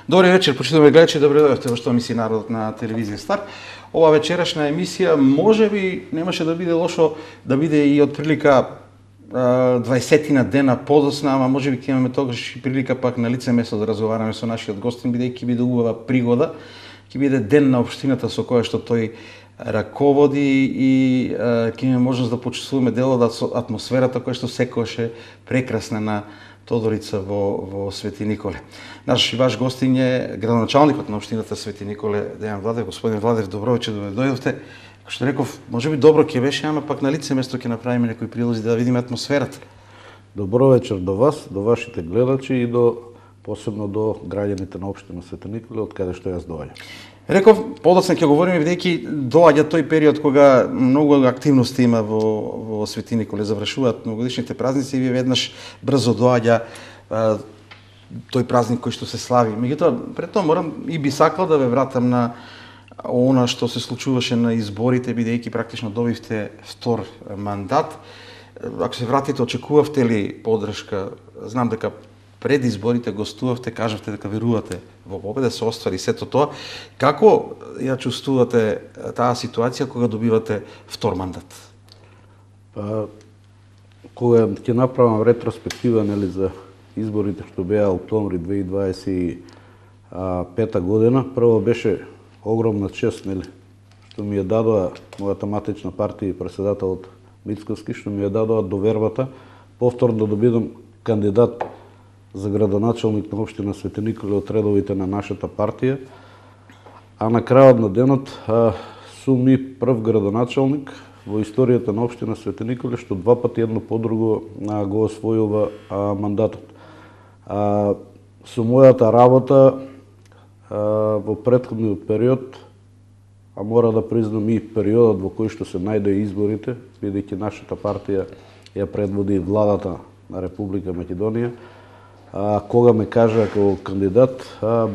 Добри вечер, почитуваме гледачи, добре дојдовте во Што мисли народот на телевизија Старт. Ова вечерашна емисија можеби немаше да биде лошо да биде и од прилика 20 дена подосна, ама можеби ќе имаме тогаш и прилика пак на лице место да разговараме со нашиот гостин, бидејќи биде убава пригода, ќе биде ден на општината со која што тој раководи и ќе имаме можност да почувствуваме дел од атмосферата која што секогаш е прекрасна на Тодорица во Свети Николе. Наш и ваш гостин е градоначалникот на општината Свети Николе, Дејан Владев. Господин Владев, добро вечер, дојдовте. Како што реков, можеби добро ќе беше, ама пак на лице место ќе направиме некои прилози да видиме атмосферата. Добро вечер до вас, до вашите гледачи и посебно до граѓаните на општина Свети Николе, од каде што јас доаѓам. Реков, подоцна ќе говориме бидејќи доаѓа тој период кога многу активности има во Свети Николе, завршуваат новогодишните празници и вие веднаш брзо доаѓа тој празник кој што се слави. Меѓутоа, пред тоа морам и би сакал да ве вратам на она што се случуваше на изборите, бидејќи практично добивте втор мандат. Ако се вратите, очекувавте ли поддршка? Знам дека пред изборите гостувавте, кажавте дека верувате во победа, се оствари сето тоа. Како ја чувствувате таа ситуација кога добивате втор мандат? Кога ќе направам ретроспектива за изборите што беа октомври 2025 година, прво беше огромна чест, што ми ја дадоа мојата матична партија и претседателот Мицковски, што ми ја дадоа довербата повторно да бидам кандидат за градоначалник на општина Свети Николе од редовите на нашата партија. А на крајот на денот сум и прв градоначалник во историјата на општина Свети Николе што два пати едно по друго го освојува мандатот. Со мојата работа во претходниот период, а мора да признам и периодот во кој што се најде изборите, бидејќи нашата партија ја предводи владата на Република Македонија, кога ме кажа како кандидат,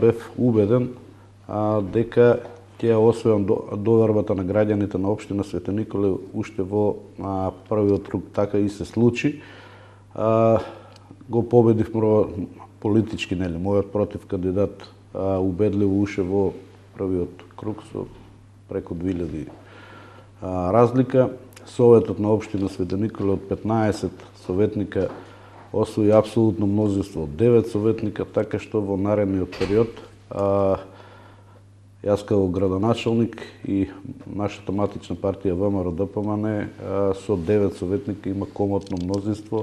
бев убеден дека ќе освојам довербата на граѓаните на општина Свети Николе уште во првиот круг. Така и се случи. Го победив политички, мојот против кандидат убедливо уште во првиот круг со преку 2000 разлика. Советот на општина Свети Николе од 15 советника освои апсолутно мнозинство од 9 советника, така што во наредниот период јас како градоначалник и нашата матична партија ВМРО ДПМН со 9 советника има комотно мнозинство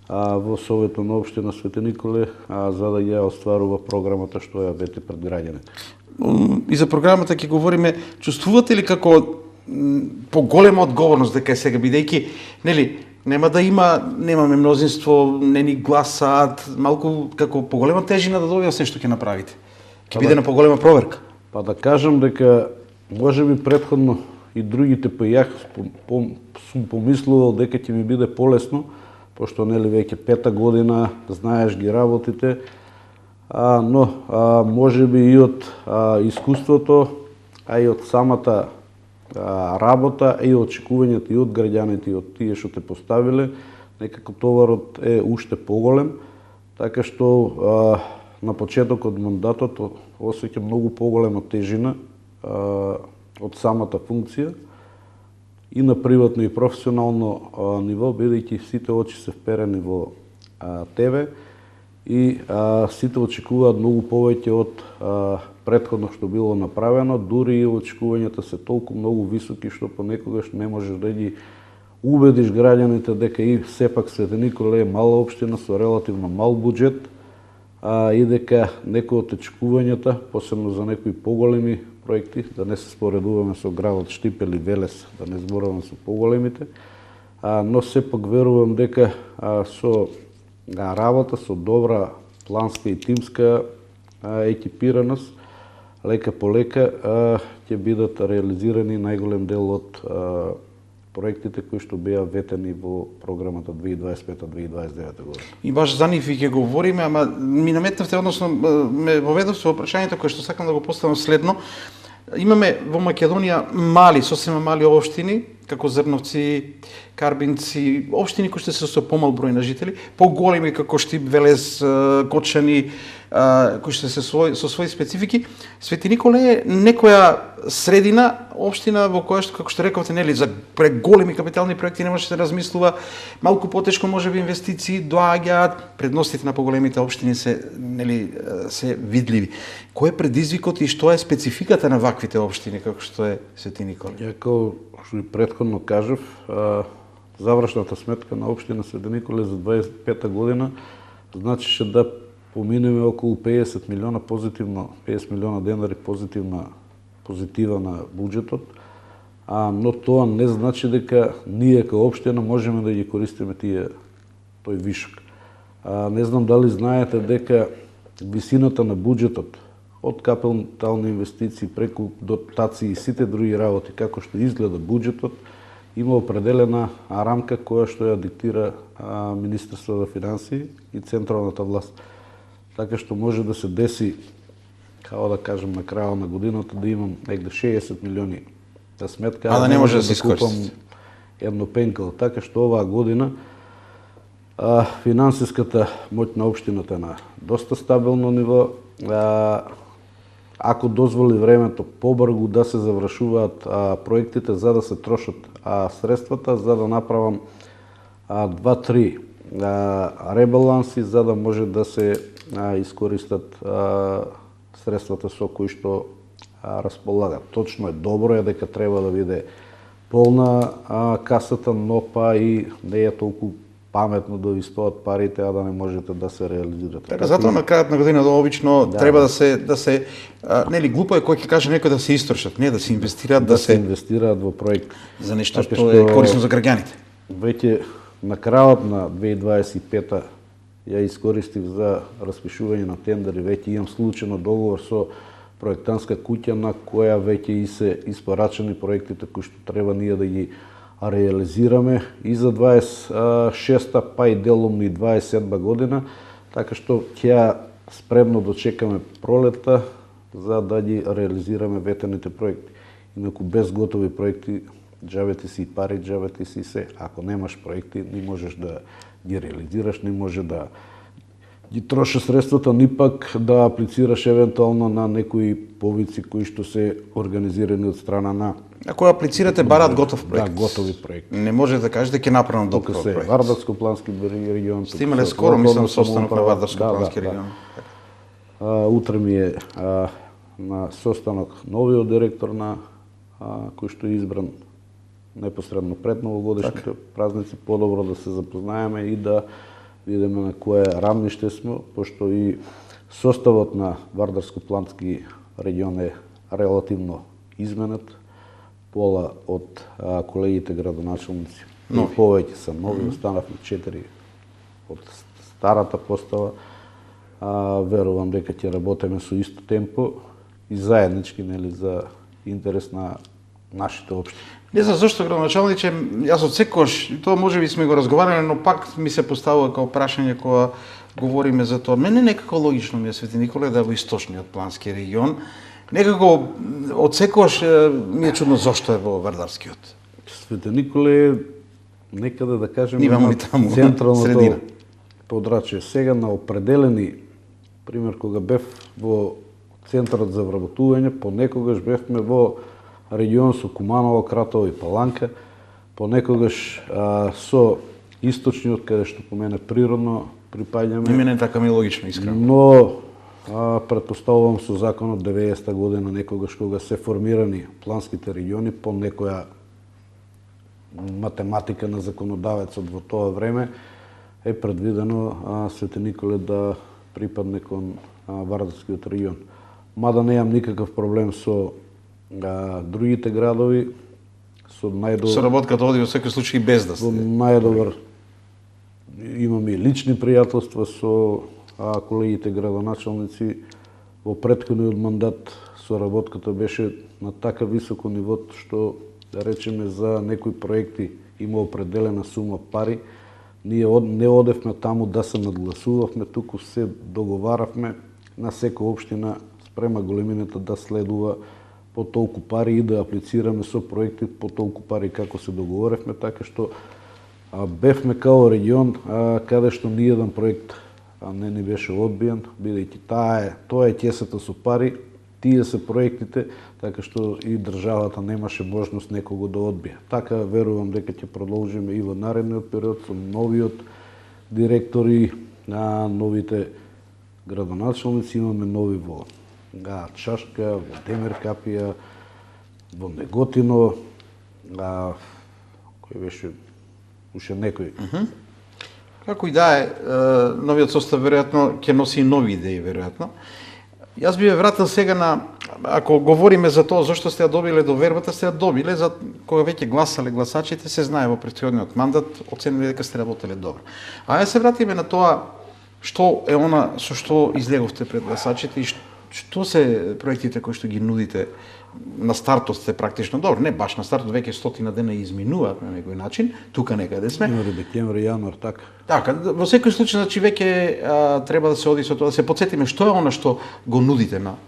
во Советот на општина Свети Николе за да ја остварува програмата што ја вети пред граѓаните. И за програмата ќе говориме. Чувствувате ли како поголема одговорност дека е сега, бидејќи нема да немаме мнозинство, не ни гласаат, малку како поголема тежина да добива се што ќе направите. Ќе биде на поголема проверка. Па да кажам дека можеби претходно и другите јах сум помислувал дека ќе ми биде полесно, пошто веќе пета година знаеш ги работите, но можеби и од искуството, а и од самата работа и очекувањата и од граѓаните и од тие што те поставиле, некако товарот е уште поголем, така што на почетокот мандатот осеќам многу поголема тежина од самата функција и на приватно и професионално ниво, бидејќи сите очи се вперени во тебе и сите очекуваат многу повеќе од претходно што било направено, дури и очекувањата се толку многу високи што понекогаш не можеш да ги убедиш граѓаните дека и сепак Свети Николе е мала општина со релативно мал буџет и дека некои од очекувањата, посебно за некои поголеми проекти, да не се споредуваме со градот Штип или Велес, да не зборуваме со поголемите, но сепак верувам дека со работа, со добра планска и тимска екипираност, лека по лека ќе бидат реализирани најголем дел од проектите кои што беа ветени во програмата 2025-2029 година. И баш за нив ќе говориме, ама ми наметнавте, односно ме воведовте во прашањето кое што сакам да го поставам следно. Имаме во Македонија сосема мали општини, како Зрновци, Карбинци, општини кои што се со помал број на жители, поголеми како Штип, Велес, Кочани, кои што се со своји специфики. Свети Николе е некоја средина, општина во која што, како што рековте, нели, за преголеми капитални проекти не може да се размислува, малку потешко можеби инвестиции доаѓаат, предностите на поголемите општини се, нели, се видливи. Кој е предизвикот и што е спецификата на ваквите општини како што е Свети Николе? Ја како што и претходно кажав, завршната сметка на општина Свети Николе за 25 година значеше да поминеме околу 50 милиона позитивно, 50 милиона денари позитива на буџетот, но тоа не значи дека ние како општина можеме да ги користиме тој вишок. Не знам дали знаете дека висината на буџетот од капитални инвестиции преку дотации и сите други работи, како што изгледа буџетот, има определена рамка која што ја диктира Министерството за финансии и централната власт. Така што може да се деси, како да кажем, на крајот на годината да имам негде 60 милиони за сметка, да не може да се искористи едно пенкало. Така што оваа година финансиската моќ на општината е на доста стабилно ниво. Ако дозволи времето, побрзо да се завршуваат проектите за да се трошат средствата, за да направам 2-3 ребаланси, за да може да се искористат средствата со кои што располагат. Точно е, добро е дека треба да биде полна касата, но па и не е толку паметно да ви стоат парите, а да не можете да се реализирате. Така, затоа на крајот на годината обично треба да се нели глупо е кој ќе каже некој да се истрошат, не да се инвестираат, да се инвестираат во проект за нешто што е корисно за граѓаните. Веќе на крајот на 2025 ја искористив за распишување на тендери, веќе имам склучено договор со проектантска куќа на која веќе и се испорачани проектите кои што треба ние да ги реализираме и за 26-та, па и деломно и 27-та година, така што ќе спремно дочекаме пролетта за да ги реализираме ветените проекти. Инаку без готови проекти, џабе си и пари, џабе си и се. Ако немаш проекти, не можеш да ги реализираш, не може да ги трошиш средствата, ни пак да аплицираш евентуално на некои повици кои што се организирани од страна на... Ако аплицирате, барат готов проект. Да, готови проекти. Не може да кажете ќе направам добро проект. Тука се Вардарско-плански регион. Сте имале скоро, мислам, состанок на Вардарско-плански регион. Утре ми е на состанок новиот директор на кој што е избран непосредно пред новогодишните празници, подобро да се запознаеме и да видиме на кое рамниште сме, пошто и составот на Вардарско-плански регион е релативно изменет. Пола од колегите градоначалници и повеќе се нови, останавме 4 од старата постава. Верувам дека ќе работиме со исто темпо и заеднички, нели, за интерес на нашите општини. Не знам зашто, градоначалниче, јас од секогаш, тоа можеби сме го разговарале, но пак ми се поставува како прашање кога говориме за тоа. Мене некако логично ми е Свети Николе да е во источниот плански регион. Некако од секогаш ми е чудно зашто е во Вардарскиот. Свети Николе некаде да кажеме на централното подрачје. Сега на определени, пример, кога бев во центарот за вработување, понекогаш бевме во регион со Куманово, Кратово и Паланка, понекогаш со источниот, каде што по мене природно припаѓаме. И мене така ми е логично, искрено. Но претпоставувам со законот 90-та година, некогаш кога се формирани планските региони по некоја математика на законодавецот во тоа време, е предвидено Свети Николе да припадне кон Вардарскиот регион. Мада немам никаков проблем со другите градови, со најдобар... Соработката оди во секој случај без да сте. Најдобар имам и лични пријателства со колегите градоначалници. Во претходниот мандат соработката беше на така високо ниво што, да речеме, за некои проекти има определена сума пари. Ние не одевме таму да се надгласувавме, туку се договаравме на секоја општина спрема големината да следува по толку пари и да аплицираме со проекти по толку пари како се договоревме, така што бевме као регион каде што ни еден проект не ни беше одбиен, бидејќи тоа е ќесата со пари, тие се проектите, така што и државата немаше можност некого да одбие. Така верувам дека ќе продолжиме и во наредниот период со новиот директори, новите градоначалници, имаме нови во Чашка, во Демеркапија, во Неготино, кој беше уште некој. Како и да е, новиот состав веројатно ќе носи и нови идеи веројатно. Јас би ве вратил сега на, ако говориме за тоа зошто сте ја добиле довербата, сте ја добиле за кога веќе гласале гласачите, се знае во претходниот мандат, оцениле дека сте работеле добро. А ја се вратиме на тоа што е она со што излеговте пред гласачите и што се проектите кои што ги нудите. На стартот сте практично добро, не баш на стартот, веќе 100 дена изминуваат на некој начин, тука некаде сме. Януари, декември, јануар, така. Така, во секој случај, значи веќе треба да се оди со тоа, да се потсетиме што е она што го нудите на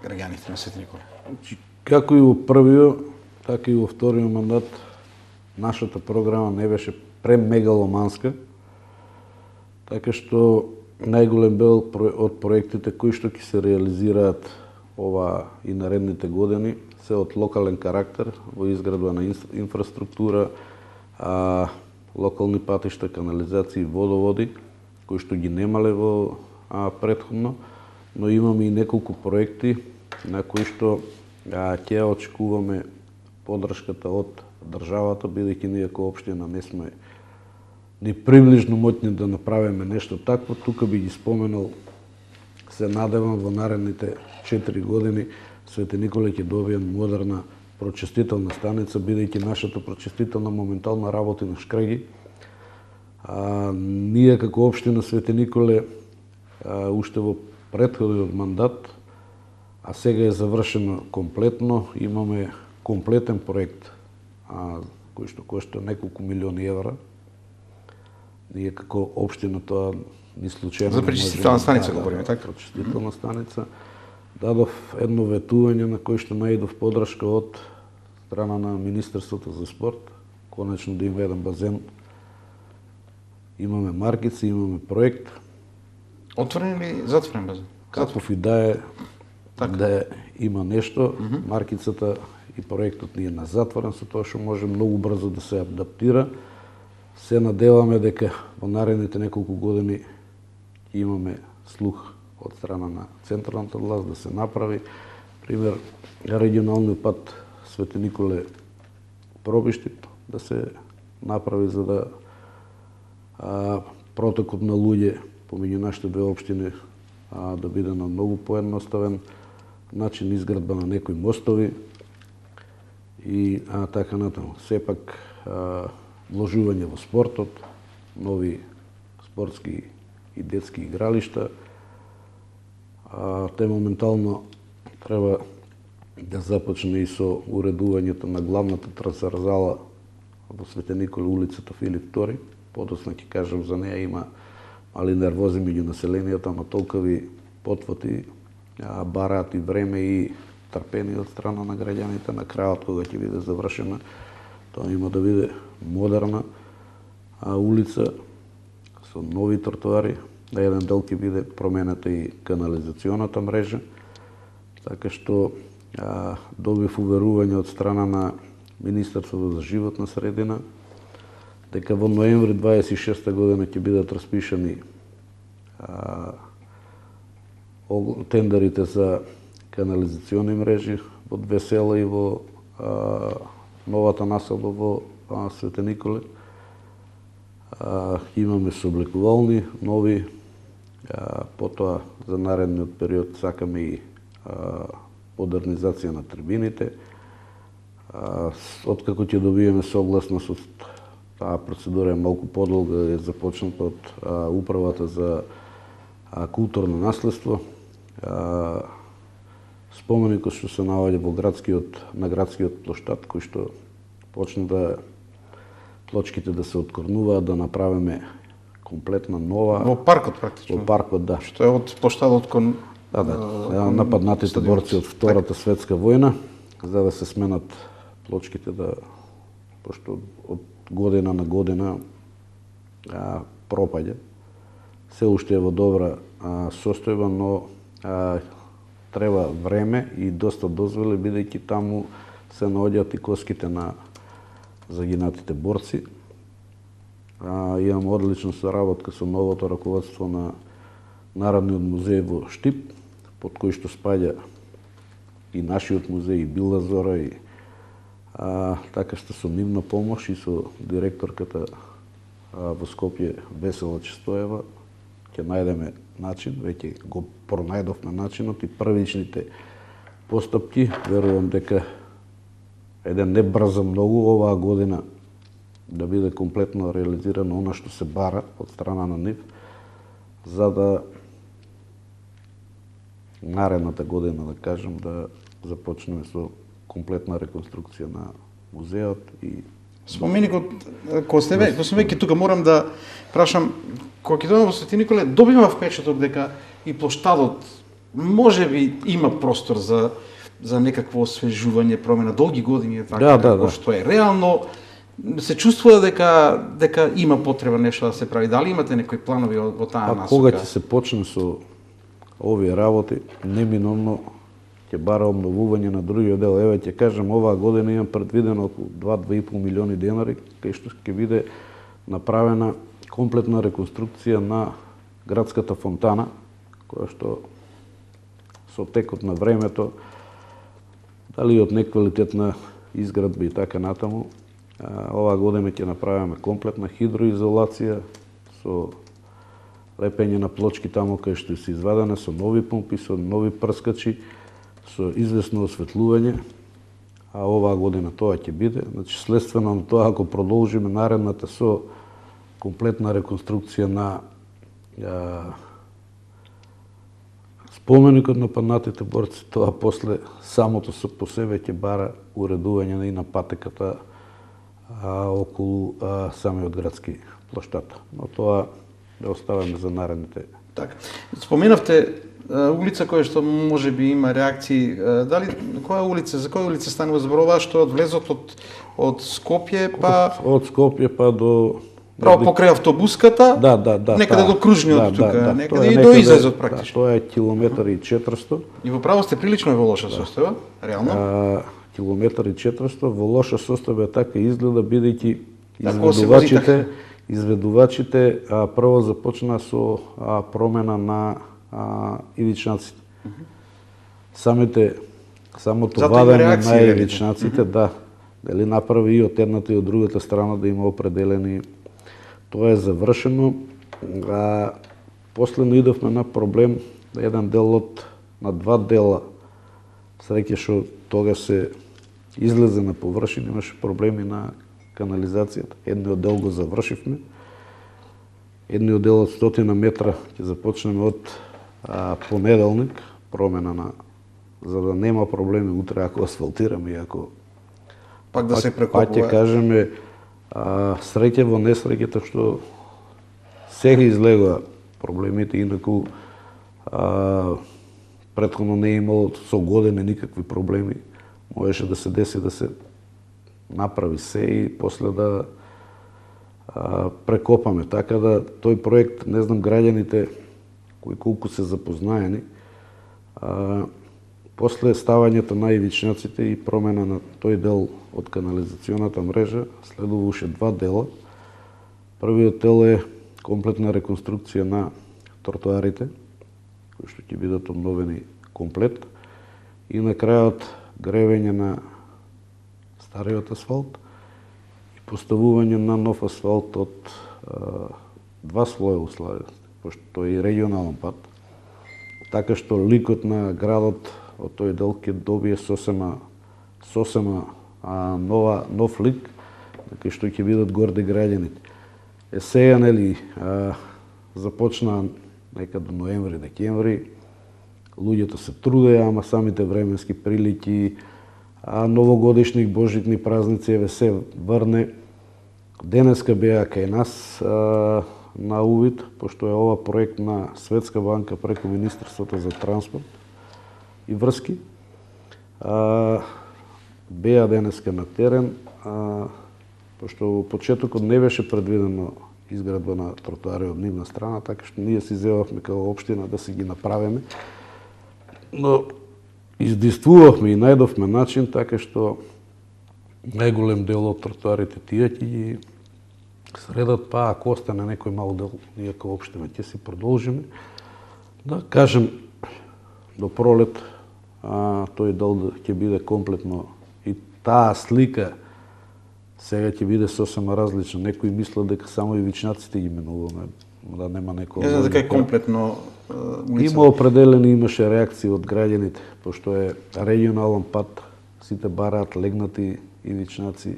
граѓаните на Свети Никола. Како и во првиот, така и во вториот мандат, нашата програма не беше премегаломанска, така што најголем дел од проектите кои што ќе се реализираат ова и наредните години се од локален карактер во изградба на инфраструктура, локални патишта, канализации, водоводи, кои што ги немале во претходно, но имаме и неколку проекти на кои што ќе очекуваме поддршката од државата, бидејќи ние како општина не сме ни приближно моќни да направиме нешто такво. Тука би ги споменал, се надевам во наредните 4 години Свети Никола ќе добие модерна прочистителна станица, бидејќи нашата прочистителна моментално работи на шкреги. Ние како општина Свети Николе уште во претходниот мандат, а сега е завршено комплетно, имаме комплетен проект кој што кошта неколку милиони евра. Ние како општина тоа ни случајно за пречистителна станица говориме, така? Пречистителна станица. Дадов едно ветување на кој што најдов поддршка од страна на Министерството за спорт, конечно да има еден базен. Имаме маркици, имаме проект. Отворен или затворен базен? Каков и да е, да има нешто, маркицата и проектот ни е на затворен, со тоа што може многу брзо да се адаптира. Се надеваме дека во наредните неколку години ќе имаме слух од страна на централната власт да се направи. Пример, регионалниот пат Свети Николе Пробиштип да се направи за да протокот на луѓе помеѓу нашите две општини да биде на многу поедноставен начин, изградба на некои мостови и така натаму. Сепак вложување во спортот, нови спортски и детски игралишта. Те моментално треба да започне и со уредувањето на главната трансверзала во Свети Никола, улицата Филип II. Подоцна ќе кажам за неја, има мали нервози меѓу населението, ама толкови потвати бараат и време и трпение од страна на граѓаните. На крајот кога ќе биде завршена, тоа има да биде модерна улица со нови тротоари. На еден дел ќе биде променета и канализационата мрежа, така што добив уверување од страна на Министерството за животна средина дека во ноември 26 година ќе бидат распишани тендерите за канализациони мрежи во две села и во новата населба во Свети Николе. Имаме сооблекувални нови, потоа за наредниот период сакаме и модернизација на трибините. Откако ќе добиеме согласност од таа процедура е малку подолга, е започната од Управата за културно наследство. Споменикот што се наоѓа на градскиот плоштад, кој што почна да плочките да се откорнуваат, да направиме комплетна нова. Во паркот практично. Во паркот, да. Што е од плоштадот кон нападнатите борци од Втората светска војна, за да се сменат плочките, пошто од година на година пропаѓа. се уште е во добра состојба, но треба време и доста дозволи, бидејќи таму се наоѓаат и коските на загинатите борци. Имам одлична соработка со новото раководство на Народниот музеј во Штип, под кој што спаѓа и нашиот музеј, и Била Зора, и така што со нивна помош и со директорката во Скопје Весела Честоева ќе најдеме начин, веќе го пронајдовме начинот и првичните постапки. Верувам дека еден не брза многу оваа година да биде комплетно реализирано она што се бара од страна на нив, за да наредната година, да кажем, да започнеме со комплетна реконструкција на музеот и спомени кога сте веќе тука, морам да прашам, кога ќе дојдам во Свети Николе, добивам впечаток дека и плоштадот можеби има простор за некакво освежување, промена, долги години е така, како што е. Реално се чувствува дека има потреба нешто да се прави. Дали имате некои планови во таа насока? Кога ќе се почне со овие работи, неминовно ќе бара обновување на другиот дел. Еве ќе кажем, оваа година имам предвидено околу 2-2,5 милиони денари, кај што ќе биде направена комплетна реконструкција на градската фонтана, која што со текот на времето, дали од неквалитетна изградба и така натаму, оваа година ќе направиме комплетна хидроизолација со лепење на плочки таму кај што се извадене, со нови помпи, со нови прскачи, со известно осветлување, а оваа година тоа ќе биде. Значи, следствено на тоа, ако продолжиме наредната со комплетна реконструкција на споменикот на паднатите борци, тоа после самото по себе ќе бара уредување и на патеката околу самиот градски плоштад. Но тоа да оставаме за наредните. Така. Споменавте улица која што можеби има реакции. Дали за која улица станува зборува, што од влезот од Скопје па од Скопје па до право покрај автобуската? Да. Некаде до кружниот тука, некаде и до излезот практично. Тоа е километар и 400. И во право сте прилично е во лоша состојба, реално. Километар и 400 во лоша состојба така изгледа, бидејќи изведувачите прво започна со промена на ивичнаците. Самото вадење на ивичнаците, дали направи и од едната и од другата страна да има определени. Тоа е завршено. Последно идовме на проблем еден дел на два дела. Среќа што тога се излезе на површина, имаше проблеми на канализацијата. Едниот дел го завршивме. Едниот дел од 100 метра ќе започнеме од понеделник, промена за да нема проблеми утре ако асфалтираме и ако пак да се прекопува. Пак ќе кажеме среќа во несреќата што сега излегува проблемите, инаку претходно не е имало со години никакви проблеми. Можеше да се деси да се направи се и после да прекопаме. Така да тој проект, не знам граѓаните кои колку се запознаени, после ставањето на ивичнаците и промена на тој дел од канализационата мрежа, следуваше два дела. Првиот дел е комплетна реконструкција на тротоарите, кои што ќе бидат обновени комплет, и на крајот гревење на стариот асфалт и поставување на нов асфалт од два слоја условности, пошто тој е регионален пат, така што ликот на градот од тој дел ќе добие сосема нов лик, така што ќе бидат горди граѓаните. Сега, нели, започна некаде ноември-декември, луѓето се трудеа, ама самите временски прилики, новогодишни, божитни празници, еве се врне. Денеска беа кај нас на увид, пошто е ова проект на Светска банка преку Министерството за транспорт и врски. Беа денеска на терен, пошто во почетокот не беше предвидено изградба на тротоари од нивна страна, така што ние си зевавме како општина да си ги направиме. Но издействувавме и најдовме начин така што најголем дел од тротоарите тие ќе ги средат, па ако остане некој мал дел, ние како општина ќе си продолжиме. Да кажем, до пролет тој дел ќе биде комплетно и таа слика сега ќе биде сосема различна. Некои мислат дека само ивичнаците ги минуваме, да нема некој. Дека е комплетно улица. Има определени, имаше реакции од граѓаните, пошто е регионален пат, сите бараат легнати ивичнаци,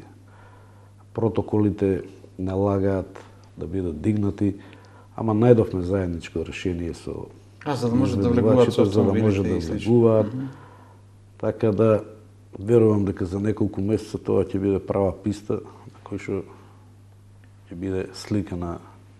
протоколите налагаат да бидат дигнати, ама најдовме заедничко решение со за да може да влегуваат со за да може да влегуваат. Така да верувам дека за неколку месеца тоа ќе биде права писта на кој што ќе биде слика на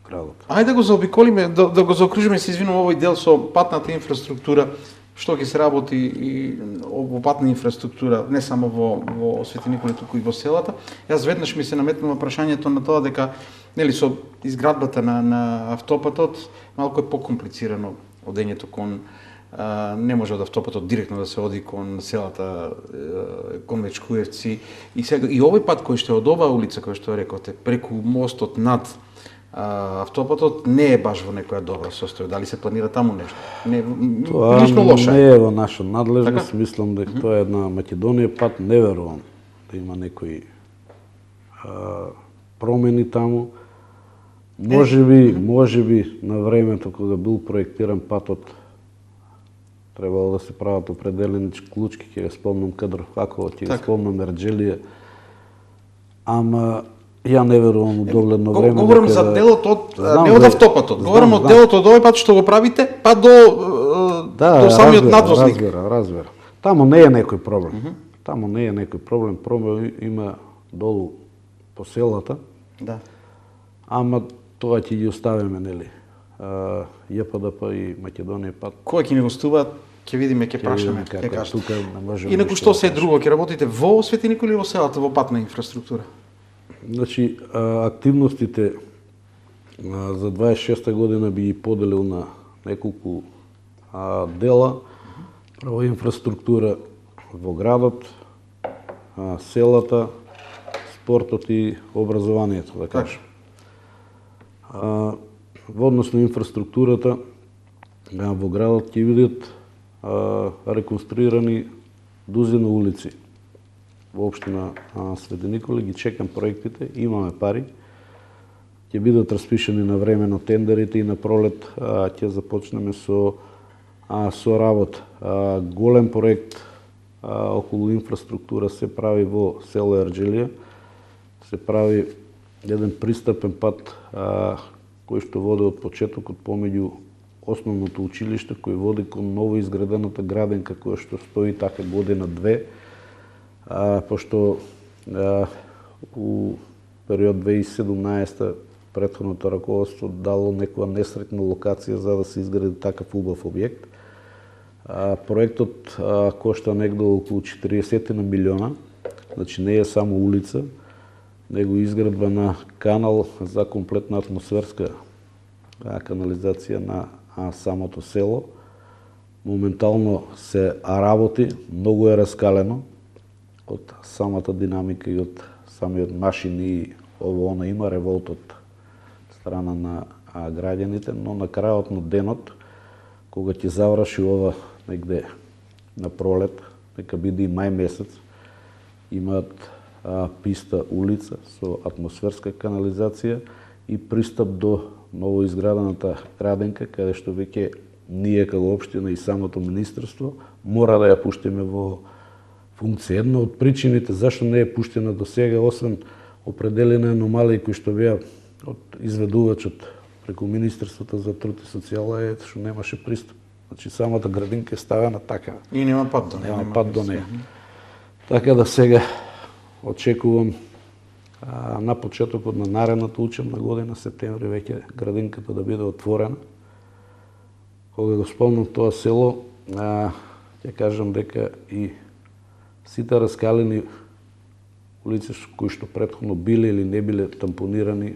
градот. Ајде да го заобиколиме, да го заокружиме, се извинувам, овој дел со патната инфраструктура, што ќе се работи и во патна инфраструктура, не само во Свети Николе, туку и во селата. Јас веднаш ми се наметнува прашањето на тоа дека нели со изградбата на автопатот малку е покомплицирано одењето кон не може од автопатот директно да се оди кон селата, кон Мечкуевци и сега и овој пат кој што е од оваа улица кој што рековте преку мостот над автопатот не е баш во некоја добра состојба. Дали се планира таму нешто? Не, прилично лошо. Не е во наша надлежност, така? Мислам дека тоа е една Македонија пат, не верувам да има некои промени таму. Можеби на времето кога бил проектиран патот требало да се прават определени клучки, ќе го спомнам Кадров Хакова, ќе го спомнам Ерџелија. Ама ја не верувам у догледно време. Говорам за делот од не од автопатот. Говорам од делот од овој пат што го правите, па до самиот надвозник. Разбира. Таму не е некој проблем. Таму не е некој проблем. Проблем има долу по селата. Да. Ама тоа ќе ги оставиме, нели? ЈПДП и Македонија пат. Кој ќе ни гостуваат, ќе видиме, ќе прашаме, ќе кажат. Инаку што се друго ќе работите во Свети Николе или во селата во патна инфраструктура? Значи, активностите за 26-та година би ги поделил на неколку дела. Прво инфраструктура во градот, селата, спортот и образованието, да кажем. Во однос на инфраструктурата во градот ќе бидат реконструирани дузина улици. Во општина Свети Николе ги чекам проектите, имаме пари. Ќе бидат распишани на времено тендерите и на пролет ќе започнеме со работа. Голем проект околу инфраструктура се прави во село Ерџелија. Се прави еден пристапен пат кој што води од почетокот помеѓу основното училиште кој води кон ново изградената градинка која што стои така година-две, пошто у период 2017 претходното раководство дало некоја несретна локација за да се изгради такав убав објект. Проектот кошта негде околу 40 милиона, значи не е само улица, него изградба на канал за комплетна атмосферска канализација на самото село. Моментално се работи, многу е раскалено од самата динамика и од самиот машини и ово има револт од страна на граѓаните, но на крајот на денот, кога ќе заврши ова негде на пролет, нека биде и мај месец, имаат писта улица со атмосферска канализација и пристап до новоизградената граденка, каде што веќе ние како општина и самото министерство мора да ја пуштиме во функција. Една од причините зашто не е пуштена до сега, освен определени аномалии кои што беа од изведувачот преку Министерството за труд и социјала е што немаше пристап. Значи самата градинка е ставена така. И нема пат до неја. Нема пат до неја. Така да сега очекувам на почетокот на наредната учебна година, септември, веќе градинката да биде отворена. Кога го спомнам тоа село, ќе кажам дека и сите раскалени улици кои што претходно биле или не биле тампонирани,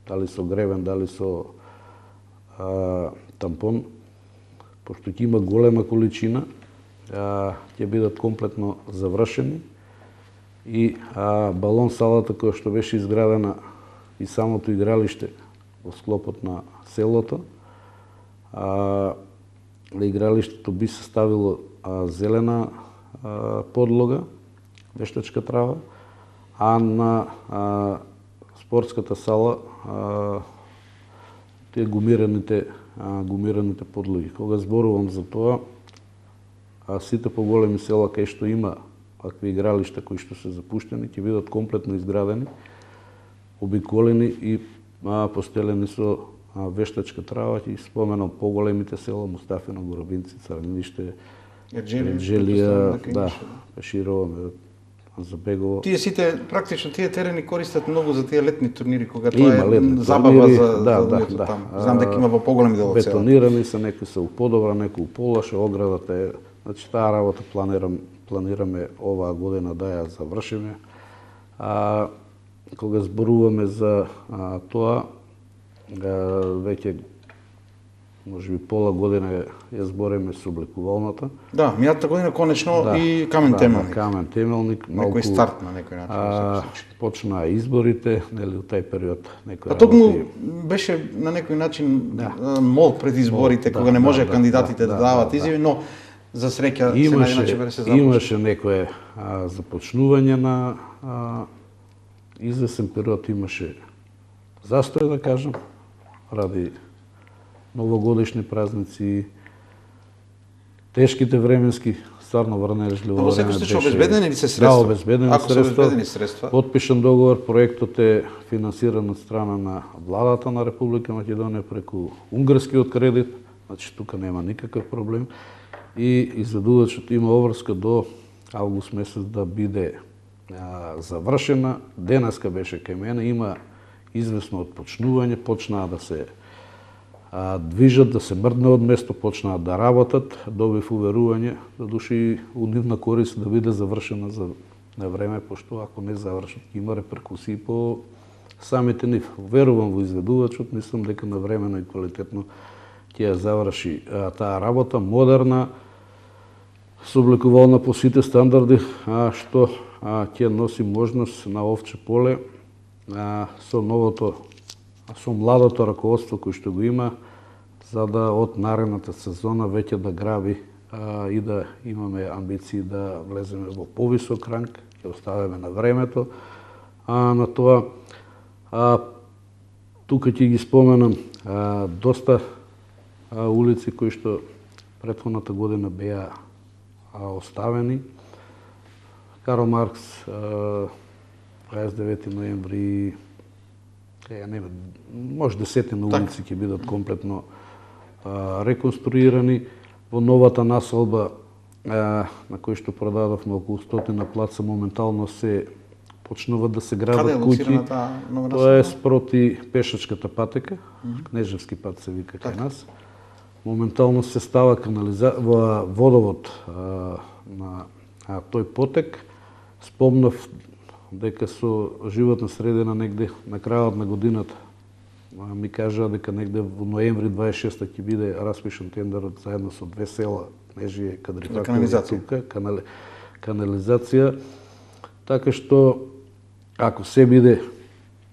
дали со гребен, дали со тампон, пошто ќе има голема количина, ќе бидат комплетно завршени и балон салата која што беше изградена и самото игралиште во склопот на селото, игралиштето би се ставило зелена подлога, вештачка трава, а на спортската сала тие гумираните подлоги. Кога зборувам за тоа, сите поголеми села кај што има акви игралишта кои што се запуштени ќе бидат комплетно изградени, обиколени и постелени со вештачка трава. Ќе споменам поголемите села Мустафино, Горобинци, Црнилиште, Ерџелија, Пеширово, Забегово. Тие сите практично тие терени користат многу за тие летни турнири кога тоа е забава за луѓето таму. Знам дека има во поголеми делови села. Бетонирани се, некои се уподобра, некои уполаше, оградата е. Значи таа работа планираме оваа година да ја завршиме. Кога зборуваме за тоа, веќе можеби пола година ја збориме со облекувалната. Да, мијата година конечно и камен темелник. Камен темелник, некој старт на некој начин. Почнаа изборите, нели, у тај период некој токму беше на некој начин мол пред изборите, кога не може кандидатите да дават изјави, но за среќа се најначе се започна. Имаше некое започнување на извесен период, имаше застој, да кажам, ради новогодишни празници, тешките временски, стварно врнежливо време. Во секој случај обезбедени ли се средства? Да, обезбедени средства. Потпишан договор, проектот е финансиран од страна на владата на Република Македонија преку унгарскиот кредит, значи тука нема никаков проблем. И изведувачот има обврска до август месец да биде завршена. Денеска беше кај мене, има известно отпочнување, почнаа да се движат, да се мрдне од место, почнаа да работат, добив уверување, да души у нивна корист да биде завршена на време, пошто ако не завршат, има реперкусии по самите нив. Верувам во изведувачот, мислам дека навремено и квалитетно ќе ја заврши таа работа, модерна, сооблекувална по сите стандарди, што ќе носи можност на Овче поле со младото раководство кој што го има, за да од наредната сезона веќе да граби и да имаме амбиции да влеземе во повисок ранг, ќе оставиме на времето. На тоа, тука ќе ги споменам доста улици кои што претходната година беа оставени. Карл Маркс, 29 ноември, може 10 на улици ќе бидат комплетно реконструирани. Во новата населба на кој што продадовме околу 100 плаца, моментално се почнуваат да се градат куќи. Тоа е спроти пешачката патека, Кнежевски пат се вика кај нас. Моментално се става водовод на тој потек. Спомнав дека со животна средина негде на крајот на годината ми кажаа дека негде во ноември 26 ќе биде распишан тендерот заедно со две села, Кнежие, Кадрифаковица, канализација. Така што ако се биде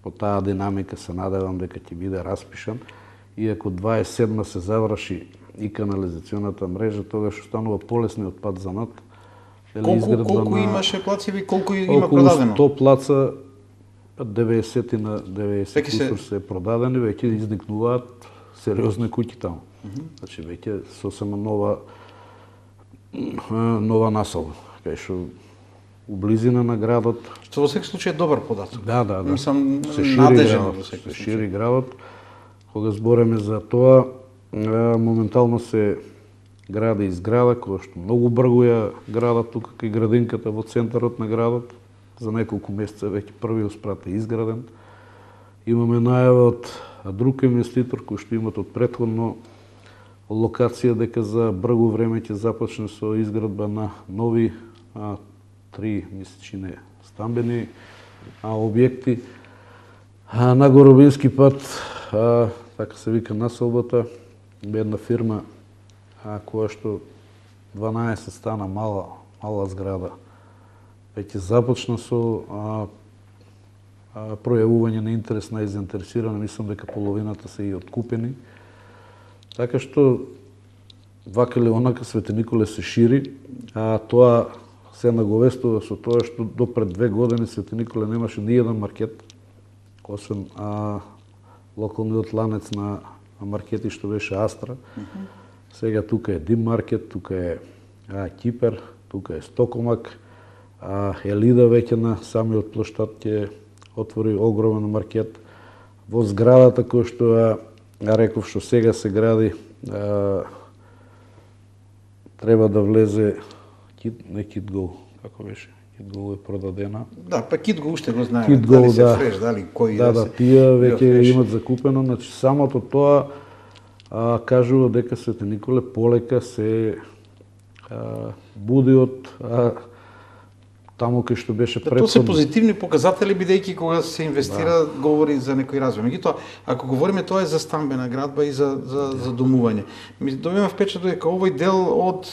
по таа динамика, се надевам дека ќе биде распишан, и ако 27 се заврши и канализационата мрежа, тогаш останува полесниот пат за над. Колку имаше плаци, колку има продадено? Околу 100 плаца, 90 на 90 се продадени, веќе изникнуваат сериозни куќи таму. Значи веќе сосема нова населба, кај што у близина на градот. Што во секој случај е добар податок. Да. Се шири градот. Кога збореме за тоа, моментално се гради и зграда, која што многу бргу ја градат тука кај градинката во центарот на градот. За неколку месеца веќе првиот спрат е изграден. Имаме најава од друг инвеститор кој што имат од претходно локација дека за бргу време ќе започне со изградба на нови 3 месечине стамбени објекти. На Горобински пат, така се вика населбата, една фирма која што 12 стана мала зграда. Веќе започна со пројавување на интерес на заинтересирани, мислам дека половината се и откупени. Така што вака или онака Свети Николе се шири, а тоа се наговестува со тоа што до пред 2 години Свети Николе немаше ни еден маркет, освен локалниот ланец на маркети што беше Астра. Сега тука е Дим маркет, тука е Кипер, тука е Стокомак, Елида веќе на самиот плоштад ќе отвори огромен маркет. Во зградата која што реков што сега се гради, треба да влезе Китгол, како беше? Китгол е продадена. Да, па Китгол уште го знаеме, Китгол, дали се фреш, дали кој да, тие веќе имат закупено, значи самото тоа кажува дека Свети Николе полека се буди од таму кај што беше претходно. Тоа се позитивни показатели, бидејќи кога се инвестира, говори за некој развој. Меѓутоа, ако говориме, тоа е за стамбена градба и за домување. Ми добивам впечаток дека овој дел од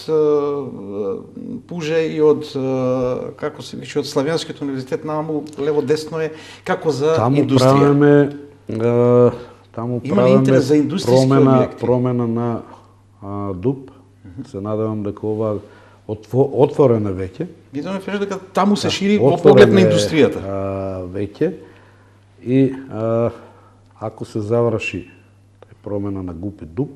Пуже и од како се више од Славјанскиот универзитет наму лево десно е како за индустрија. Таму има интерес за индустријски објекти. Промена на ДУП. Се надевам дека ова отворена веќе. Видоме феш дека таму се шири во поглед на индустријата. Веќе и ако се заврши промена на ГУП и ДУП,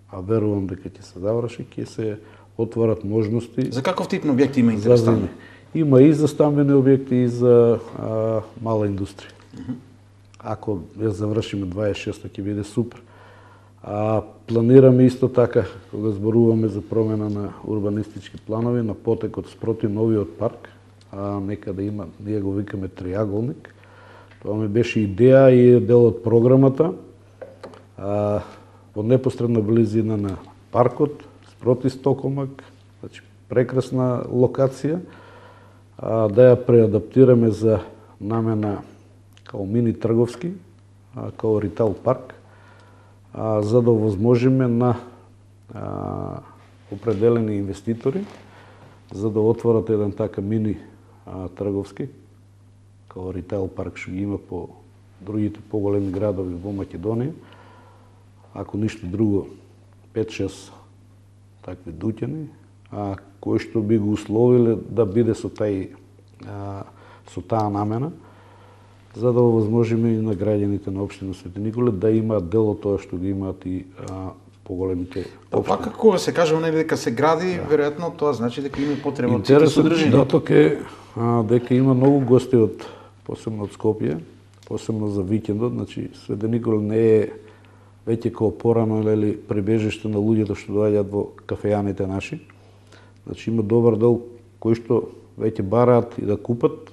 а верувам дека ќе се заврши, ќе се отворат можности. За каков тип на објекти има интерес таму? Има и за стамбени објекти и за мала индустрија. Ако ја завршиме 26-та ќе биде супер. Планираме исто така, кога зборуваме за промена на урбанистички планови, на потекот спроти новиот парк, некаде има, ние го викаме триаголник. Тоа ми беше идеја и е дел од програмата. Во непосредна близина на паркот, спроти Стокомак, значи прекрасна локација, да ја преадаптираме за намена као мини трговски, као ритейл парк, за да овозможиме на определени инвеститори за да отворат еден така мини трговски, као ритейл парк што ги има по другите поголеми градови во Македонија. Ако ништо друго, 5-6 такви дуќани, кои што би го условиле да биде со таа намена, за да овозможиме и на граѓаните на општина Свети Николе да имаат дел од тоа што ги имаат и поголемите општини. Вака кога се кажува нели дека се гради, веројатно тоа значи дека има потреба од сите содржини. Интересот е дека има многу гости од посебно од Скопје, посебно за викендот, значи Свети Николе не е веќе како порано или прибежиште на луѓето што доаѓаат во кафејаните наши. Значи има добар дел кои што веќе бараат и да купат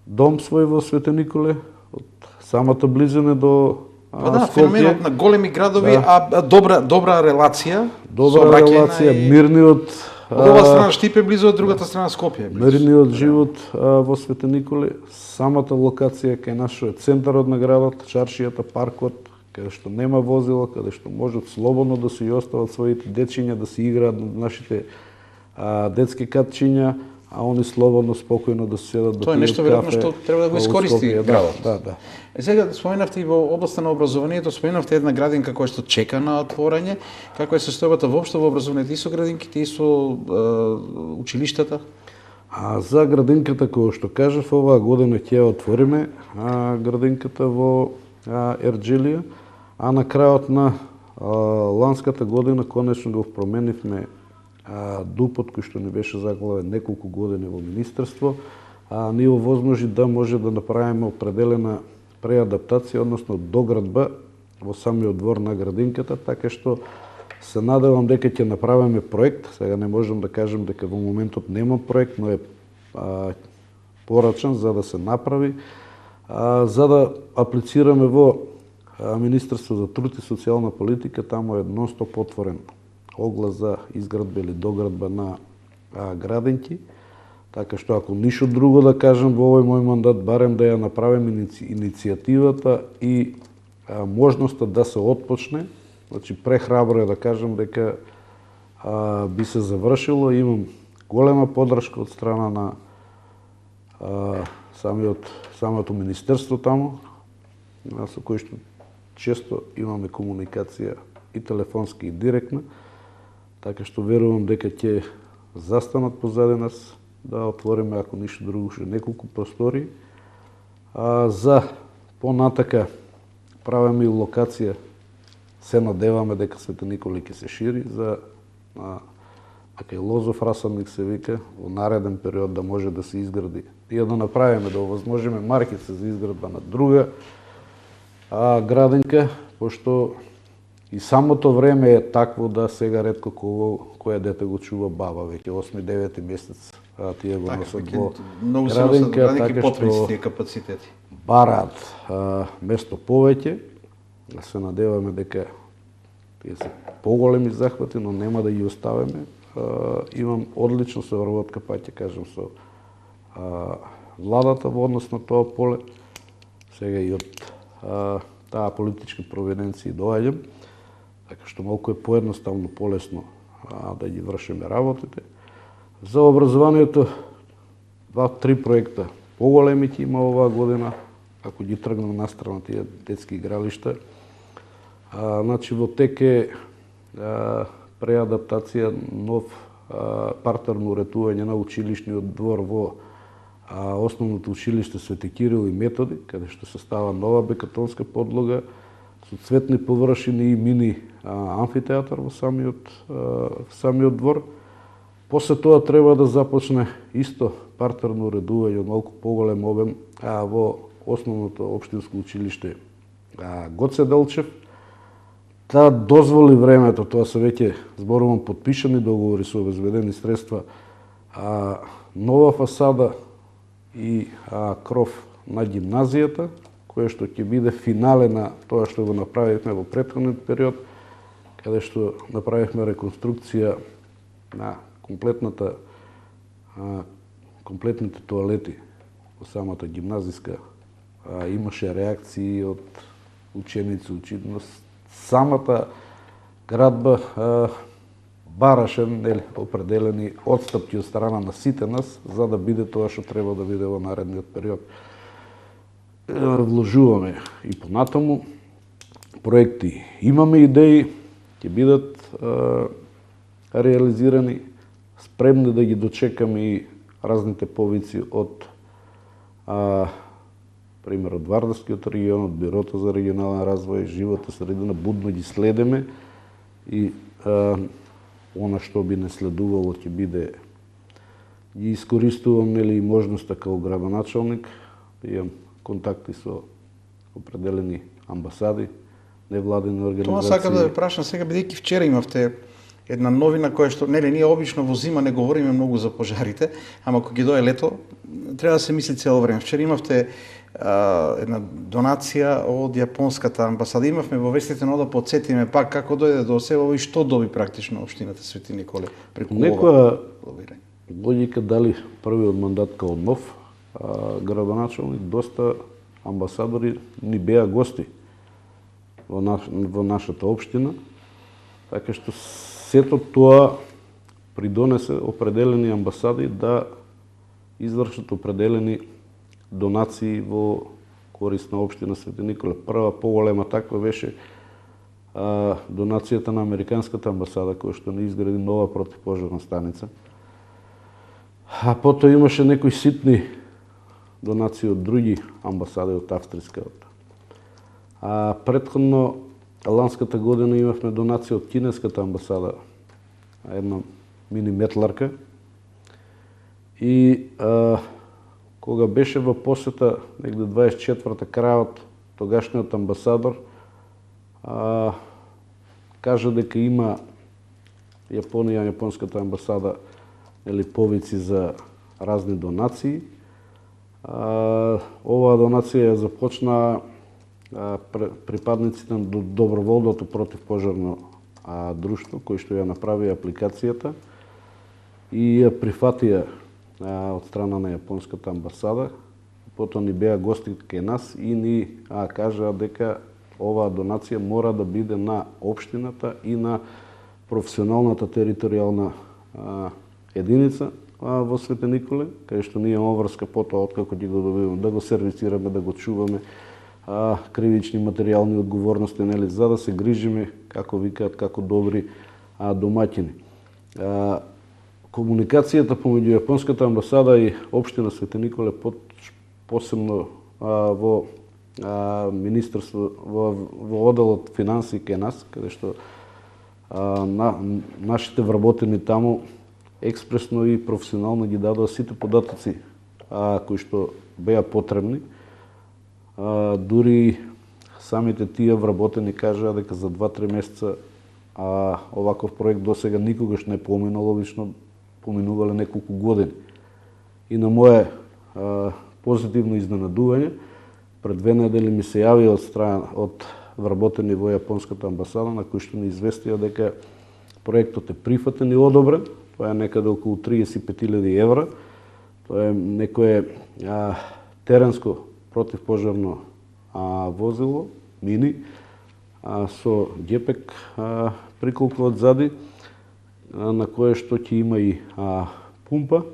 дом свој во Свети Николе, од самата близина до Скопје. Феноменот на големи градови, добра релација. Добра релација, мирниот од ова страна Штипе близо, од другата страна Скопје. Мирниот живот во Свети Николе, самата локација кај нашиот центарот на градот, чаршијата, паркот, каде што нема возила, каде што можат слободно да си остават своите дечиња, да си играат на нашите детски катчиња, а они слободно, спокојно да седат, да пијат кафе. Тоа е нешто веројатно што треба да го искористи градот. Да. Сега споменавте и во областа на образованието, споменавте една градинка која што чека на отворање. Каква е состојбата воопшто во образованието и со градинките и со училиштата? За градинката, која што кажав, оваа година ќе ја отвориме градинката во Ерджилија, а на крајот на ланската година конечно го променивме ДУПот кој што не беше заглавен неколку години во министерство, ние овозможи да може да направиме определена преадаптација, односно доградба во самиот двор на градинката, така што се надевам дека ќе направиме проект. Сега не можам да кажам дека во моментот нема проект, но е порачен за да се направи, за да аплицираме во Министерство за труд и социјална политика, таму е нон-стоп отворен оглас за изградба или доградба на градинки, Така што ако ништо друго да кажам во овој мој мандат, барем да ја направим иницијативата и можноста да се отпочне, значи прехрабро е да кажам дека би се завршило. Имам голема поддршка од страна на самото министерство таму, со кој што често имаме комуникација и телефонски и директна, така што верувам дека ќе застанат позади нас да отвориме, ако ништо друго, уште неколку простори. За понатака правиме и локација, се надеваме дека Свети Николи ќе се шири за така и лозов расадник се вика, во нареден период да може да се изгради и да направиме, да овозможиме маркица за изградба на друга градинка, пошто и самото време е такво да сега ретко кој дете го чува баба, веќе 8-9 месец тие го носат во градинка, така што капацитети бараат место повеќе. Се надеваме дека тие се поголеми захвати, но нема да ги оставиме. Имам одлично совработка, па ќе кажам, со владата во однос на тоа поле. Сега и од таа политичка провиденција доаѓам, така што малку е поедноставно, полесно да ги вршиме работите. За образованието 2-3 проекта поголеми ќе има оваа година, ако ги тргнем настрана тие детски игралишта. Значи во тек е преадаптација, нов партерно уредување на училишниот двор во основното училиште Свети Кирил и Методи, каде што се става нова бекатонска подлога со цветни површини и мини амфитеатар во самиот двор. После тоа треба да започне исто партерно уредување од малку поголем обем во основното општинско училиште Гоце Делчев. Да дозволи времето, тоа се веќе зборувам подпишани договори со обезбедени средства, нова фасада и кров на гимназијата, кое што ќе биде финале на тоа што го направивме во претходниот период, каде што направивме реконструкција на комплетните тоалети во самата гимназиска. Имаше реакции од ученици, самата градба бараше определени отстапки од страна на сите нас, за да биде тоа што треба да биде во наредниот период. Вложуваме и понатаму проекти. Имаме идеи, ќе бидат реализирани, спремни да ги дочекаме и разните повици од пример од Вардарскиот регион, од Бирото за регионален развој, живота средина, будно ги следиме и она што би не следувало ќе биде, ги искористувам и можноста како градоначалник, имам контакти со определени амбасади, невладени организации. Тоа сакам да ве прашам сега, бидејќи вчера имавте една новина која што ние обично во зима не говориме многу за пожарите, ама кога ги дое лето, треба да се мисли цело време. Вчера имавте една донација од јапонската амбасада. Имавме во вестите, но да подсетиме пак како дојде до себе и што доби практично општината Свети Николе преку некоја логика дали првиот мандат као нов градоначалник, доста амбасадори ни беа гости во нашата општина, така што сето тоа придонесе определени амбасади да извршат определени донации во корист на општина Свети Николе. Прва поголема таква беше донацијата на Американската амбасада, која што не изгради нова противпожарна станица. А потоа имаше некои ситни донации од други амбасади, од австриската. Претходно, ланската година имавме донација од кинеската амбасада, една мини метларка. И кога беше во посета, негде 24-та крајот, тогашниот амбасадор кажа дека има Јапонија, јапонската амбасада, повици за разни донации. Оваа донација ја започна припадниците на доброволното противпожарно друштво, кој што ја направи апликацијата и ја прифатија од страна на јапонската амбасада. Потоа ни беа гости кај нас и ни кажаа дека оваа донација мора да биде на општината и на професионалната територијална единица во Свети Николе, кај што ние имаме врска потоа откако ги го добиваме, да го сервисираме, да го чуваме, кривични материјални одговорности, нели, за да се грижиме, како викаат, како добри домаќини. Комуникацијата помеѓу јапонската амбасада и општина Свети Николе, посебно во министерство, во оделот финансии кај нас, каде што нашите вработени таму експресно и професионално ги дадоа сите податоци кои што беа потребни. Дури самите тие вработени кажаа дека за 2-3 месеца оваков проект досега никогаш не поминал, обично поминувале неколку години. И на мое позитивно изненадување, пред 2 недели ми се јави од вработени во јапонската амбасада, на кои што ни известија дека проектот е прифатен и одобрен. Тоа е некаде околу 35.000 евра. Тоа е некое теренско противпожарно возило, мини, со ѓепек приколка одзади, на кое што ќе има и пумпа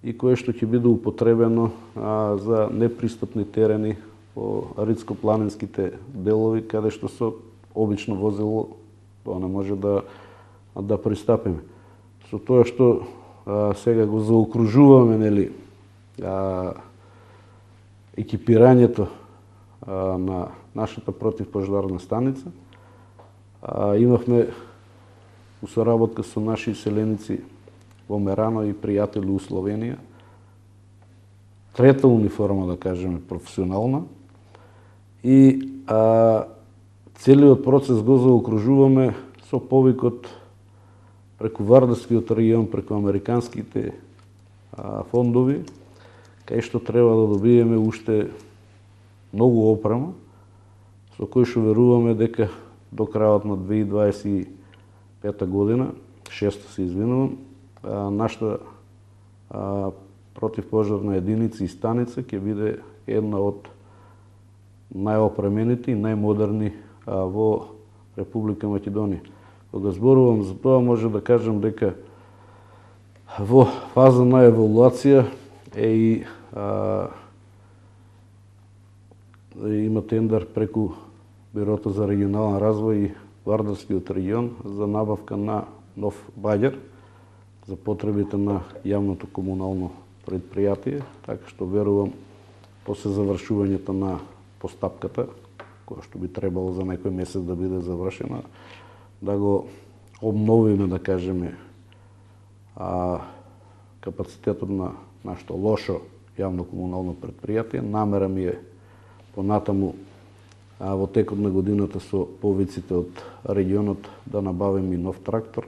и кое што ќе биде употребено за непристапни терени во ридско-планинските делови, каде што со обично возило тоа не може да пристапиме. Со тоа што сега го заокружуваме, нели, екипирањето на нашата противпожарна станица, имавме у соработка со наши селеници во Мерано и пријатели у Словенија трета униформа, да кажеме, професионална, и целиот процес го заокружуваме со повикот преку Вардарскиот регион, преку американските фондови, кај што треба да добиеме уште многу опрема, со кој што веруваме дека до крајот на 2025 година, 6 се извинувам, нашата противпожарна единица и станица ќе биде една од најопремените и најмодерни во Република Македонија. Кога зборувам за тоа, може да кажем дека во фаза на еволуација е и има тендер преку Бирото за регионален развој и Вардарскиот регион за набавка на нов баѓер за потребите на јавното комунално предпријатие, така што верувам после завршувањето на постапката, која што би требало за некој месец да биде завршена, да го обновиме, да кажеме, капацитетот на нашето лошо јавно комунално предпријатие. Намера ми е понатаму во текот на годината со повиците од регионот да набавим и нов трактор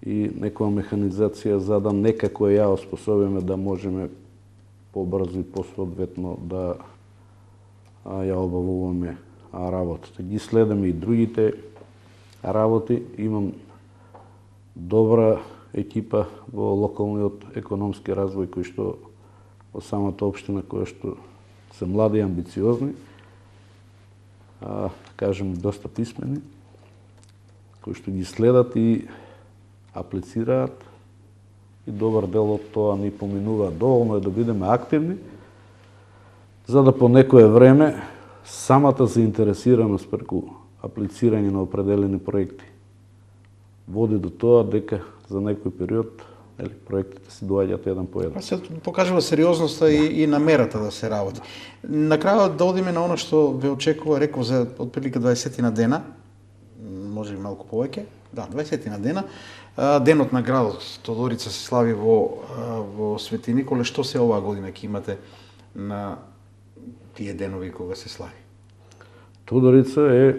и некоја механизација за да некако ја оспособиме да можеме побрзо и посоодветно да ја обавуваме работата. Ги следаме и другите работи. Имам добра екипа во локалниот економски развој, кои што во самата општина, кои што се млади и амбициозни, кажем доста писмени, кои што ги следат и аплицираат, и добар дел од тоа ни поминуваат. Доволно е да бидеме активни, за да по некое време самата заинтересираност преку аплицирање на определени проекти води до тоа дека за некој период проектите си доаѓаат еден по еден. Се покажува сериозноста и намерата да се работи. На крајот да одиме на оно што ве очекува, реков за отприлика 20 на дена, може и малку повеќе, 20 на дена. Денот на градот Тодорица се слави во Свети Николе. Што се оваа година ќе имате на тие денови кога се слави? Тодорица е...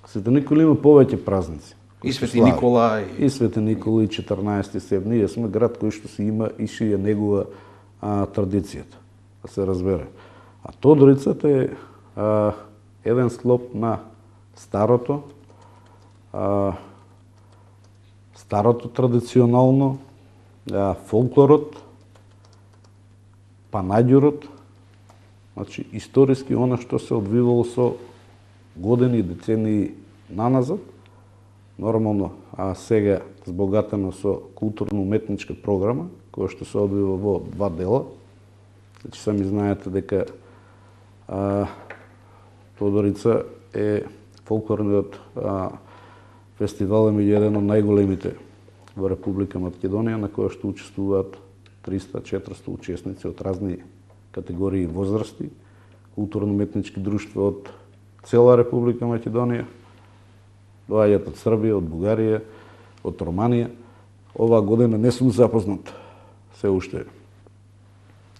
Свети Николе има повеќе празници. И Свети Никола, и Свети Никола, и 14 септември. Ние сме град кој што си има и што ја негува традицијата, да се разбере. А Тодорицата е еден склоп на старото традиционално фолклорот, панаѓурот, значи историски она што се одвивало со години и децении наназад, нормално, а сега збогатено со културно-уметничка програма, која што се одвива во два дела. Значи, сами знаете дека Тодорица е фолклорниот фестивал, е меѓу еден од најголемите во Република Македонија, на која што учествуваат 300-400 учесници од разни категории и возрасти, културно-уметнички друштва од цела Република Македонија, доаѓаат од Србија, од Бугарија, од Романија. Оваа година не сум запознат се уште.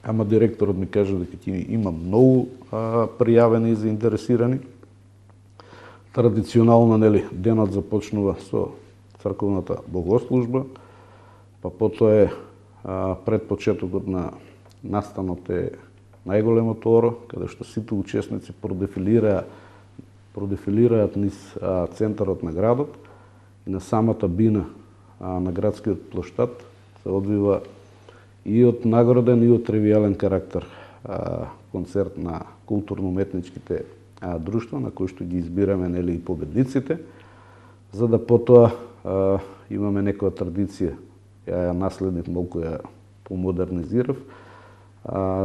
Ама директорот ми кажа дека ќе има многу пријавени и заинтересирани. Традиционално, нели, денот започнува со црковната богослужба, па потоа е пред почетокот на настанот е најголемото оро, каде што сите учесници продефилираат низ центарот на градот и на самата бина на градскиот плоштад се одвива и од награден и од тривијален карактер концерт на културно-уметничките друштва, на кои што ги избираме, нели, и победниците, за да потоа имаме некоја традиција, ја наследив, малку ја помодернизирав,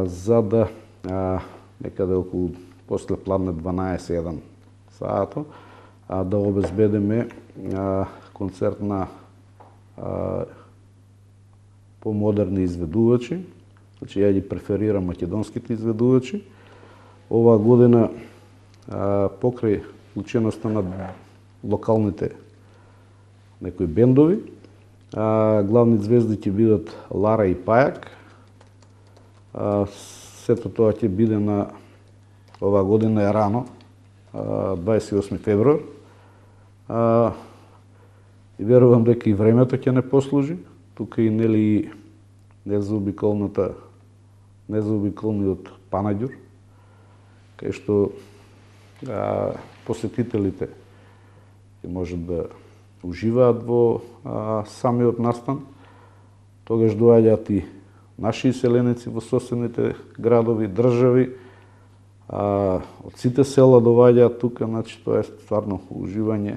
за да некаде околу после пладне 12-1 саато да обезбедиме концерт на помодерни изведувачи. Значи, ја ги преферирам македонските изведувачи. Оваа година покрај вклученоста на локалните некои бендови, главни звезди ќе бидат Лара и Пајак. Сето тоа ќе биде на оваа година е рано, 28 февруар. И верувам дека и времето ќе не послужи. Тука и, нели, незаобиколниот панаѓур, кај што посетителите ќе можат да уживаат во самиот настан. Тогаш доаѓаат и наши иселеници во соседните градови, држави, од сите села доаѓаат тука, значи тоа е стварно уживање.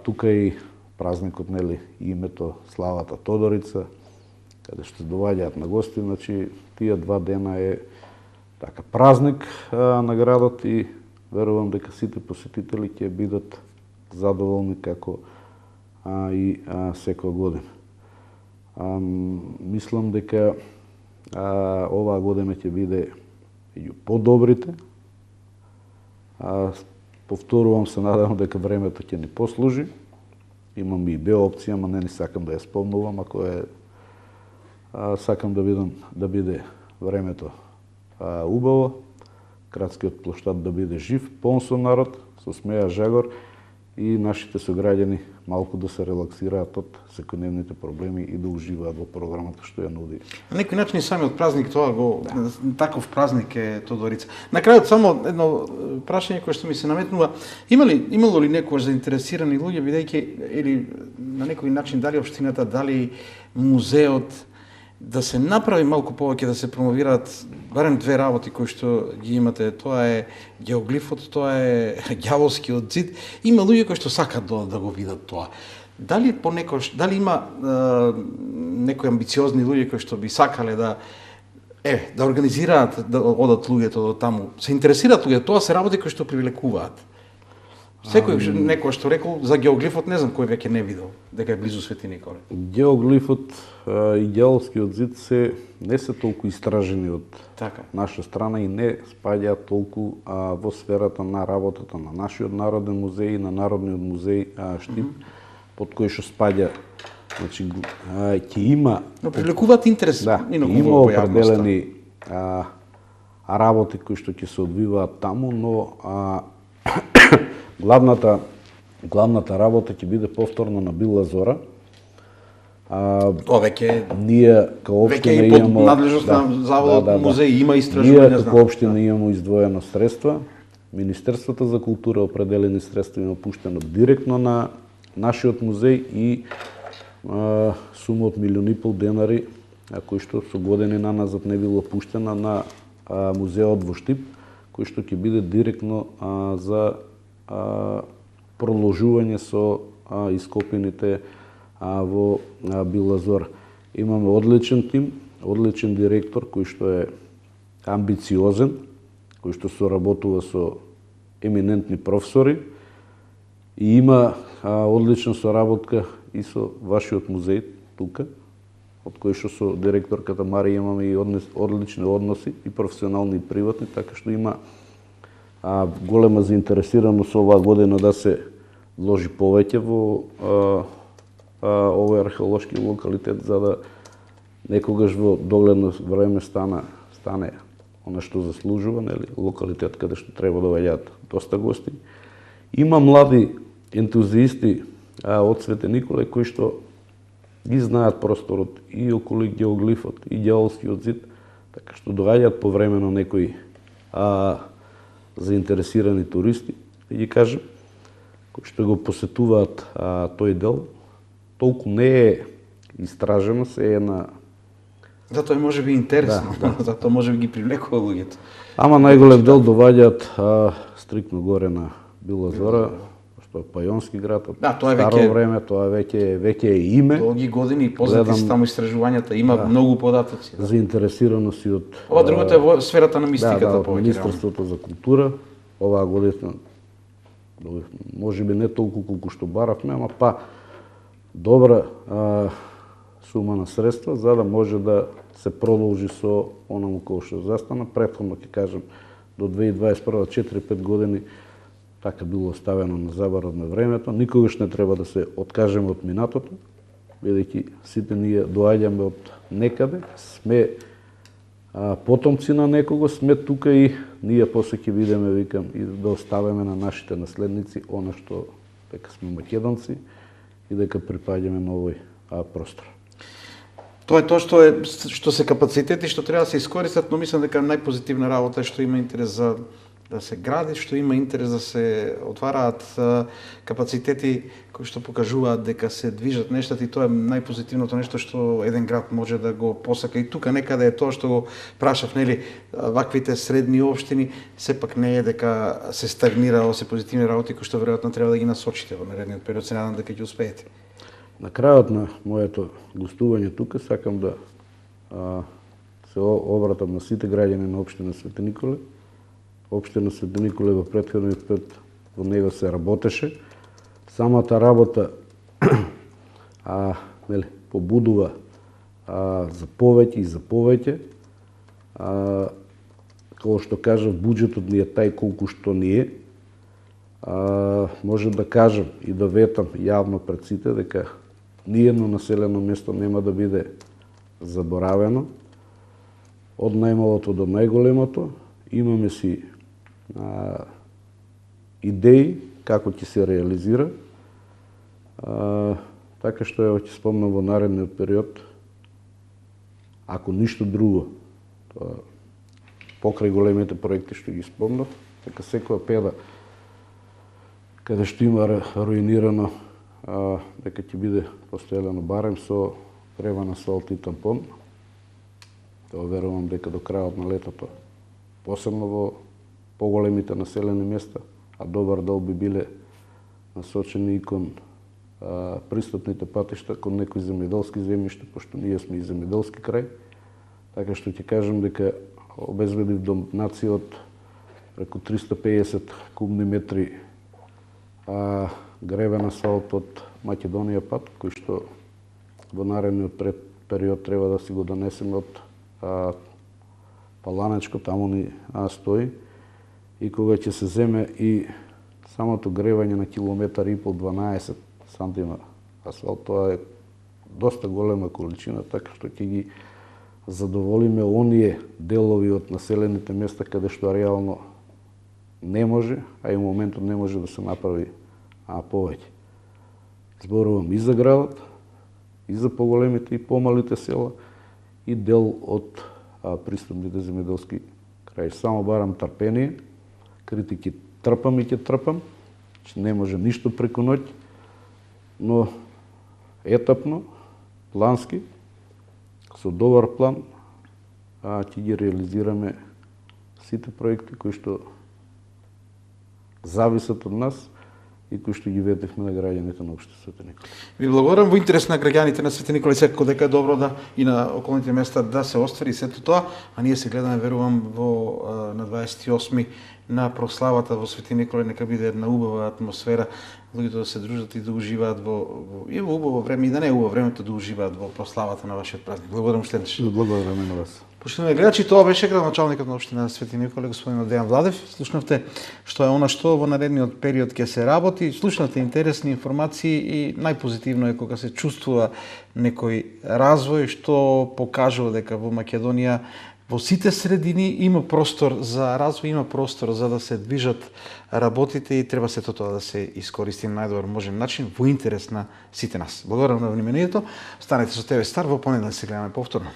Тука и празникот, нели, името, славата Тодорица, каде што доаѓаат на гости, значи тие два дена е така празник на градот и верувам дека сите посетители ќе бидат задоволни како и секоја година. Мислам дека оваа година ќе биде меѓу подобрите. Повторувам, се надевам дека времето ќе ни послужи. Имам и Б опција, ама не сакам да ја спомнувам, ако е сакам да биде времето убаво, градскиот плоштад да биде жив, полн со народ, со смеа, жагор и нашите сограѓани малку да се релаксираат од секојдневните проблеми и да уживаат во програмата што ја нуди. На некој начин и самиот празник тоа го таков празник е Тодорица. На крајот само едно прашање кое што ми се наметнува, имало ли некој заинтересирани луѓе, бидејќи или на некој начин дали општината, дали музеот да се направи малку повеќе, да се промовираат барем две работи кои што ги имате. Тоа е геоглифот, тоа е ѓаволскиот зид. Има луѓе кои што сакаат да го видат тоа. Дали има некои амбициозни луѓе кои што би сакале да организираат, да одат луѓето до таму? Се интересираат луѓето, тоа се работи кои што привлекуваат. Секој некој што рекол за геоглифот, не знам кој веќе не видел дека е близу Свети Николе. Геоглифот и ѓаволскиот зид не се толку истражени од наша страна и не спаѓаат толку во сферата на работата на нашиот народен музеј и на Народниот музеј Штип, под кој што спаѓа, значи ќе има, но привлекуваат интерес, има определени работи кои што ќе се одвиваат таму, но главната работа ќе биде повторно на Била Зора. Тоа веќе ние како општина имаме надлежност на заводот музеј, има истражување. Ние како општина имаме издвоено средства. Министерството за култура определени средства има пуштено директно на нашиот музеј и сума од 1,5 милиони денари, кој што со години наназад не било пуштена на музеот во Штип, кој што ќе биде директно за продолжување со ископините во Билазор. Имаме одличен тим, одличен директор кој што е амбициозен, кој што соработува со еминентни професори и има одлична соработка и со вашиот музеј тука, од кој што со директорката Марија имаме и одлични односи, и професионални и приватни, така што има голема заинтересираност оваа година да се вложи повеќе во овој археолошки локалитет, за да некогаш во догледно време стане она што заслужува, нели, локалитет каде што треба да доаѓаат доста гости. Има млади ентузиисти од Свети Николај кои што ги знаат просторот и околу геоглифот и ѓаволскиот зид, така што доаѓаат по време на некои заинтересирани туристи, да ги кажем, кои што го посетуваат тој дел. Толку не е истражено, се е на... Затоа може би интересно, затоа може би ги привлекува луѓето. Ама најголем дел доаѓаат стрикно горе на Билазора, што е пајонски град, од старо време, тоа веќе е име. Долги години и познати се таму истражувањата, има многу податоци. Заинтересираност и од... Ова другото е во сферата на мистиката од Министерството за култура. Оваа година, може би не толку колку што баравме, ама добра сума на средства за да може да се продолжи со онаму кој што застана. Претходно ќе кажем до 2021 4-5 години така било оставено на заборот на времето. Никогаш не треба да се откажеме од минатото, бидејќи сите ние доаѓаме од некаде, сме потомци на некого, сме тука и ние после ќе видиме, викам, и да оставиме на нашите наследници она што дека сме македонци и дека припаѓаме на овој простор. Тоа е тоа што се капацитети што треба да се искористат, но мислам дека најпозитивна работа е што има интерес за да се гради, што има интерес да се отвараат капацитети кои што покажуваат дека се движат нештата, и тоа е најпозитивното нешто што еден град може да го посака. И тука некаде е тоа што го прашав, нели, ваквите средни општини сепак не е дека се стагнира се позитивни работи кои што веројатно треба да ги насочите во наредниот период. Се надам дека ќе успеете. На крајот на моето гостување тука сакам да се обратам на сите граѓани на општина Свети Николај. Општина Свети Николај во претходниот период во него се работеше. Самата работа побудува за повеќе и за повеќе. Како што кажав, буџетот ни е тај колку што ни е. Може да кажам и да ветам јавно пред сите дека ниедно населено место нема да биде заборавено. Од најмалото до најголемото имаме си идеи како ќе се реализира. Така што ќе спомнам во наредниот период, ако ништо друго, покрај големите проекти што ги спомнав, дека секоја педа каде што има руинирано, дека ќе биде постелено барем со кревен асфалт и тампон. Тоа верувам дека до крајот на летото, посебно во поголемите населени места, а добар дел би биле насочени и кон пристапните патишта, кон некои земјоделски земјишта, пошто ние сме и земјоделски крај. Така што ќе кажам дека обезбедив донација од преку 350 кубни метри гребен асфалт од Македонија пат, кој што во наредниот период треба да си го донесеме од Паланечко, таму ни стои, и кога ќе се земе и самото гревање на километар и пол 12 сантима асфалт, тоа е доста голема количина, така што ќе ги задоволиме оние делови од населените места каде што реално не може, а и во моментот не може да се направи повеќе. Зборувам и за градот, и за поголемите и помалите села, и дел од пристапните земјоделски крај. Само барам трпение, критики трпам и ќе трпам, че не може ништо преку ноќ, но етапно, плански, со добар план, ќе ги реализираме сите проекти кои што зависат од нас и кои што ги ветевме на граѓаните на општина Свети Никола. Ви благодарам, во интерес на граѓаните на Свети Никола, секако дека е добро да и на околните места да се оствари сето тоа, а ние се гледаме, верувам, на 28 на прославата во Свети Никола, нека биде една убава атмосфера, луѓето да се дружат и да уживаат и во убаво време, и да не е убаво времето да уживаат во прославата на вашиот празник. Благодарам уште еднаш. Благодарам на вас. Почитувани гледачи, тоа беше градоначалникот на општина Свети Никола, господин Дејан Владев. Слушнавте што е она што во наредниот период ќе се работи, слушнавте интересни информации и најпозитивно е кога се чувствува некој развој што покажува дека во Македонија во сите средини има простор за развој, има простор за да се движат работите и треба сето тоа да се искористи на најдобар можен начин во интерес на сите нас. Благодарам на вниманието. Станете со ТВ Стар, во понеделник се гледаме повторно.